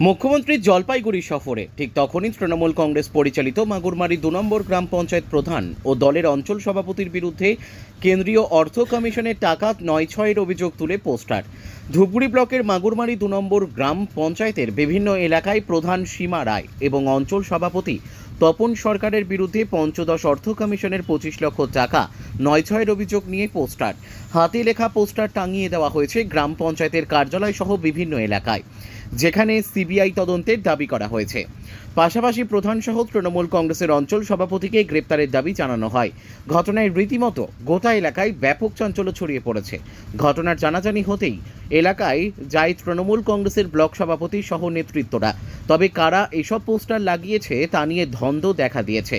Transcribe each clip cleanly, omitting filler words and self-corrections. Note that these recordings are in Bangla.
মুখ্যমন্ত্রী জলপাইগুড়ি সফরে ঠিক তখনই তৃণমূল কংগ্রেস পরিচালিত মাগুরমারি ২ নম্বর গ্রাম পঞ্চায়েত প্রধান ও দলের অঞ্চল সভাপতির বিরুদ্ধে কেন্দ্রীয় অর্থ কমিশনের টাকা ৯/৬-এর অভিযোগ তুলে পোস্টার। ধূপগুড়ি ব্লকের মাগুরমারি ২ নম্বর গ্রাম পঞ্চায়েতের বিভিন্ন এলাকায় প্রধান সীমা রায় এবং অঞ্চল সভাপতি তপন সরকারের বিরুদ্ধে পঞ্চদশ অর্থ কমিশনের ২৫ লক্ষ টাকা ৯/৬-এর অভিযোগ নিয়ে পোস্টার, হাতে লেখা পোস্টার টাঙিয়ে দেওয়া হয়েছে গ্রাম পঞ্চায়েতের কার্যালয় সহ বিভিন্ন এলাকায়, যেখানে সিবিআই তদন্তের দাবি করা হয়েছে। পাশাপাশি প্রধানসহ তৃণমূল কংগ্রেসের অঞ্চল সভাপতিকে গ্রেপ্তারের দাবি জানানো হয়। ঘটনায় রীতিমতো গোটা এলাকায় ব্যাপক চাঞ্চল্য ছড়িয়ে পড়েছে। ঘটনার জানাজানি হতেই এলাকায় যায় তৃণমূল কংগ্রেসের ব্লক সভাপতি সহ নেতৃত্বরা। তবে কারা এসব পোস্টার লাগিয়েছে তা নিয়ে দ্বন্দ্ব দেখা দিয়েছে।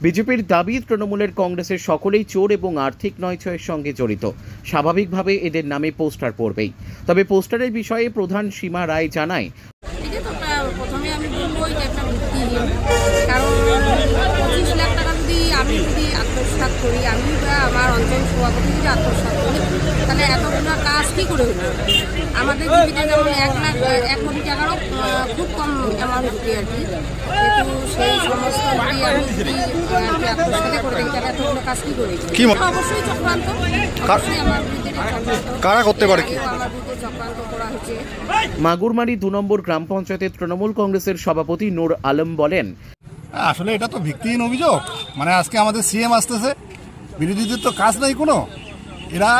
বিজেপির দাবি, তৃণমূলের কংগ্রেসের সকলেই চোর এবং আর্থিক ৯/৬-এর সঙ্গে জড়িত। স্বাভাবিকভাবে এদের নামে পোস্টার পড়বেই। তবে পোস্টারের বিষয়ে প্রধান সীমা রায় জানায়, প্রথমে আমি বলবো এটা একটা ভিত্তিহীন, কারণ 25 লাখ টাকা আমি যদি আত্মসাৎ করি, আমি বা আমার অঞ্চল সভাপতি যদি আত্মসাৎ করি, তাহলে এতগুলো কাজ কী করে হলো? আমাদের জীবিকা যেমন 1 কোটি টাকারও খুব কম অ্যামাউন্ট ঢুকে আর কি, কিন্তু সেই সমস্ত যদি আমি আত্মসাতে করে থাকি, তাহলে এতগুলো কাজ কী করে? অবশ্যই চক্রান্ত, অবশ্যই আমার বিরুদ্ধে কারা করতে পারে, আমার বিরুদ্ধে চক্রান্ত করা হচ্ছে। মাগুরমারি ২ নম্বর গ্রাম পঞ্চায়েতের তৃণমূল কংগ্রেসের সভাপতি নূর আলম বলেন, আসলে এটা তো ভিত্তিহীন অভিযোগ। মানে আজকে আমাদের সিএম আসতেছে, বিরোধীদের তো কাজ নাই কোনো, এরা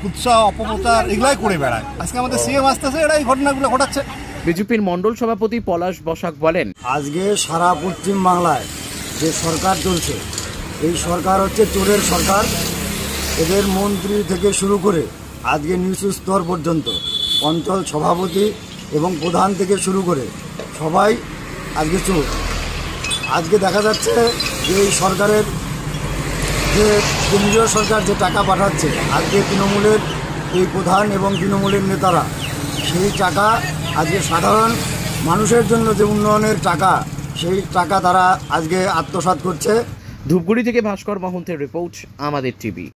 উৎসাহ অপপ্রচার এগুলাই করে বেড়ায়। আজকে আমাদের সিএম আসতেছে, এরা এই ঘটনাগুলো ঘটাচ্ছে। বিজেপির মণ্ডল সভাপতি পলাশ বসাক বলেন, আজকে সারা পশ্চিম বাংলায় যে সরকার চলছে, এই সরকার হচ্ছে চোরের সরকার। এদের মন্ত্রী থেকে শুরু করে আজকে নিচু স্তর পর্যন্ত অঞ্চল সভাপতি এবং প্রধান থেকে শুরু করে সবাই আজকে চোর। আজকে দেখা যাচ্ছে যে এই সরকারের যে কেন্দ্রীয় সরকার যে টাকা পাঠাচ্ছে, আজকে তৃণমূলের এই প্রধান এবং তৃণমূলের নেতারা সেই টাকা আজকে সাধারণ মানুষের জন্য যে উন্নয়নের টাকা, সেই টাকা তারা আজকে আত্মসাৎ করছে। ধূপগুড়ি থেকে ভাস্কর মহন্তের রিপোর্ট, আমাদের টিভি।